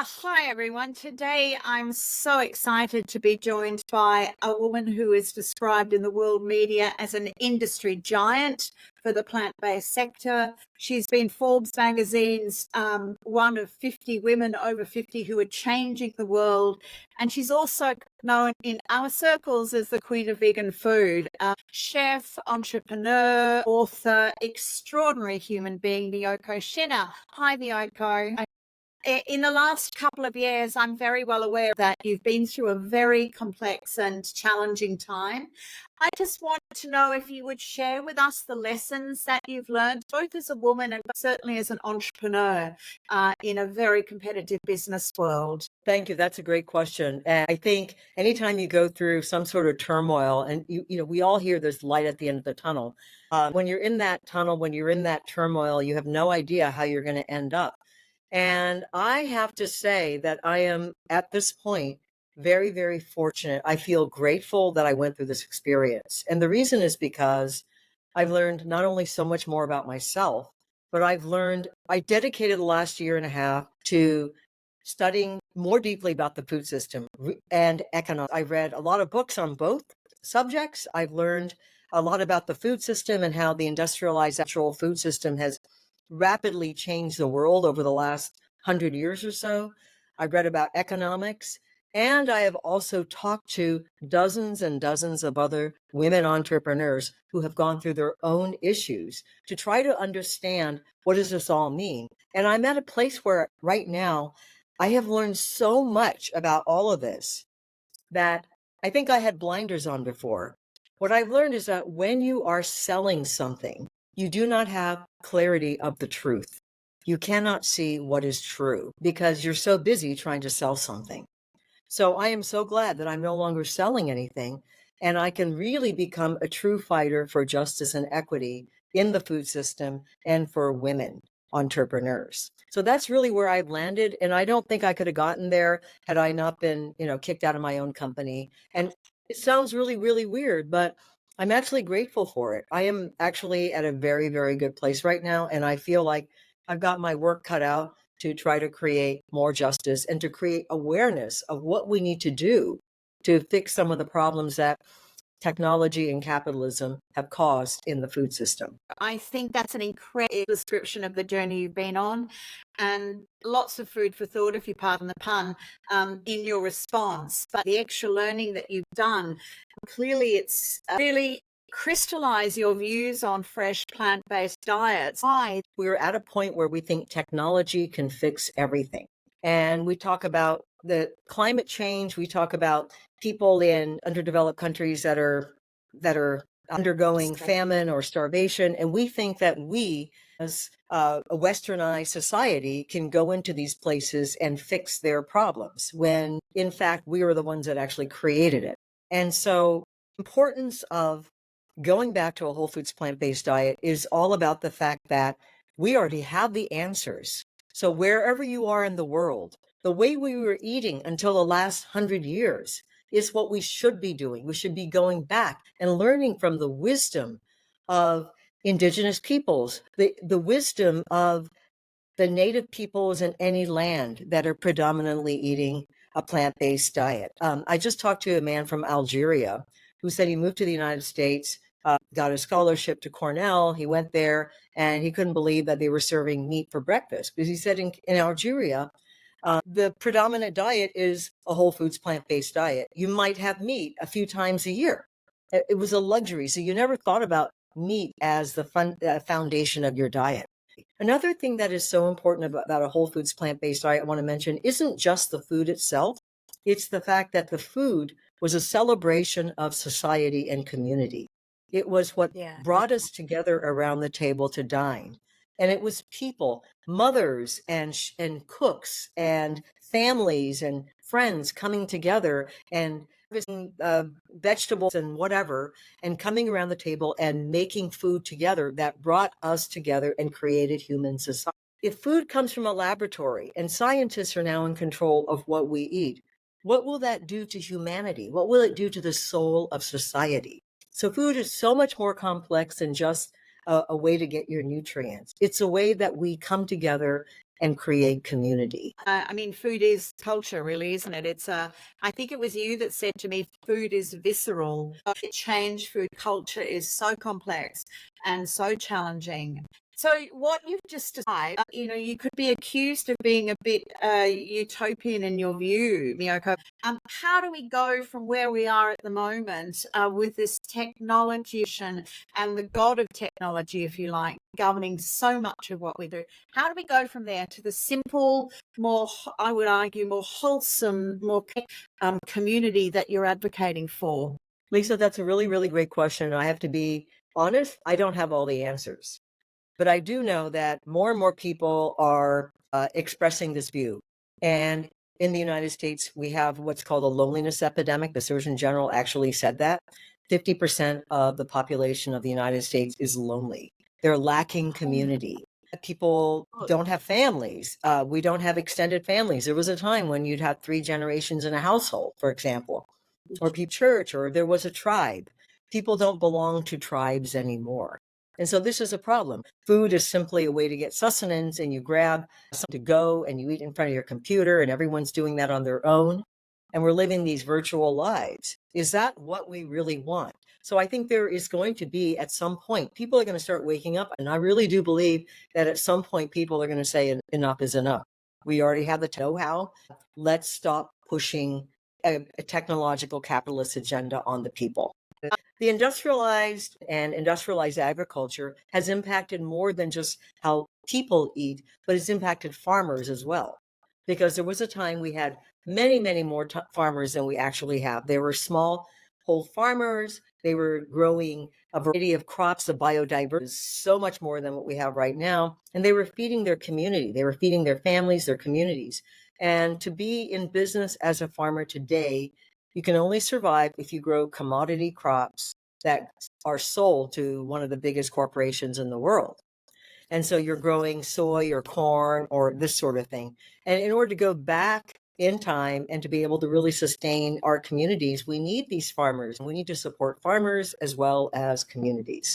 Hi, everyone. Today I'm so excited to be joined by a woman who is described in the world media as an industry giant for the plant-based sector. She's been Forbes magazine's one of 50 women over 50 who are changing the world. And she's also known in our circles as the Queen of Vegan Food. Chef, entrepreneur, author, extraordinary human being, Miyoko. Hi, Miyoko. In the last couple of years, I'm very well aware that you've been through a very complex and challenging time. I just wanted to know if you would share with us the lessons that you've learned, both as a woman and certainly as an entrepreneur in a very competitive business world. Thank you. That's a great question. And I think anytime you go through some sort of turmoil, and we all hear there's light at the end of the tunnel. When you're in that tunnel, when you're in that turmoil, you have no idea how you're going to end up. And I have to say that I am at this point very, very fortunate. I feel grateful that I went through this experience. And the reason is because I've learned not only so much more about myself, but I dedicated the last year and a half to studying more deeply about the food system and economics. I read a lot of books on both subjects. I've learned a lot about the food system and how the industrialized natural food system has rapidly changed the world over the last 100 years or so. I read about economics, and I have also talked to dozens and dozens of other women entrepreneurs who have gone through their own issues to try to understand, what does this all mean? And I'm at a place where right now I have learned so much about all of this that I think I had blinders on before. What I've learned is that when you are selling something, you do not have clarity of the truth. You cannot see what is true because you're so busy trying to sell something. So I am so glad that I'm no longer selling anything, and I can really become a true fighter for justice and equity in the food system and for women entrepreneurs. So that's really where I've landed. And I don't think I could have gotten there had I not been, kicked out of my own company. And it sounds really, really weird, but I'm actually grateful for it. I am actually at a very, very good place right now. And I feel like I've got my work cut out to try to create more justice and to create awareness of what we need to do to fix some of the problems that technology and capitalism have caused in the food system. I think that's an incredible description of the journey you've been on, and lots of food for thought, if you pardon the pun, in your response. But the extra learning that you've done, clearly it's really crystallize your views on fresh plant-based diets. We're at a point where we think technology can fix everything. And we talk about the climate change, we talk about people in underdeveloped countries that are undergoing famine or starvation, and we think that we as a westernized society can go into these places and fix their problems when in fact we are the ones that actually created it. And so importance of going back to a whole foods plant-based diet is all about the fact that we already have the answers. So wherever you are in the world, the way we were eating until the last 100 years is what we should be doing. We should be going back and learning from the wisdom of indigenous peoples, the wisdom of the native peoples in any land that are predominantly eating a plant-based diet. I just talked to a man from Algeria who said he moved to the United States, got a scholarship to Cornell. He went there and he couldn't believe that they were serving meat for breakfast because he said in Algeria, the predominant diet is a whole foods plant-based diet. You might have meat a few times a year. It was a luxury. So you never thought about meat as the foundation of your diet. Another thing that is so important about a whole foods plant-based diet I want to mention isn't just the food itself. It's the fact that the food was a celebration of society and community. It was what brought us together around the table to dine. And it was people, mothers and cooks and families and friends coming together and vegetables and whatever, and coming around the table and making food together that brought us together and created human society. If food comes from a laboratory and scientists are now in control of what we eat, what will that do to humanity? What will it do to the soul of society? So food is so much more complex than just a way to get your nutrients. It's a way that we come together and create community. I mean, food is culture, really, isn't it? I think it was you that said to me, food is visceral. Change food culture is so complex and so challenging. So what you've just described, you could be accused of being a bit utopian in your view, Miyoko. How do we go from where we are at the moment with this technology and the god of technology, if you like, governing so much of what we do? How do we go from there to the simple, more, I would argue, more wholesome, more community that you're advocating for? Lisa, that's a really, really great question. I have to be honest, I don't have all the answers. But I do know that more and more people are expressing this view. And in the United States, we have what's called a loneliness epidemic. The Surgeon General actually said that 50% of the population of the United States is lonely. They're lacking community. People don't have families. We don't have extended families. There was a time when you'd have 3 generations in a household, for example, or church, or there was a tribe. People don't belong to tribes anymore. And so this is a problem. Food is simply a way to get sustenance, and you grab something to go and you eat in front of your computer, and everyone's doing that on their own. And we're living these virtual lives. Is that what we really want? So I think there is going to be, at some point, people are going to start waking up. And I really do believe that at some point, people are going to say enough is enough. We already have the know-how. Let's stop pushing a technological capitalist agenda on the people. The industrialized and industrialized agriculture has impacted more than just how people eat, but it's impacted farmers as well. Because there was a time we had many, many more farmers than we actually have. They were small whole farmers. They were growing a variety of crops of biodiversity, so much more than what we have right now. And they were feeding their community. They were feeding their families, their communities. And to be in business as a farmer today, you can only survive if you grow commodity crops that are sold to one of the biggest corporations in the world. And so you're growing soy or corn or this sort of thing. And in order to go back in time and to be able to really sustain our communities, we need these farmers. We need to support farmers as well as communities.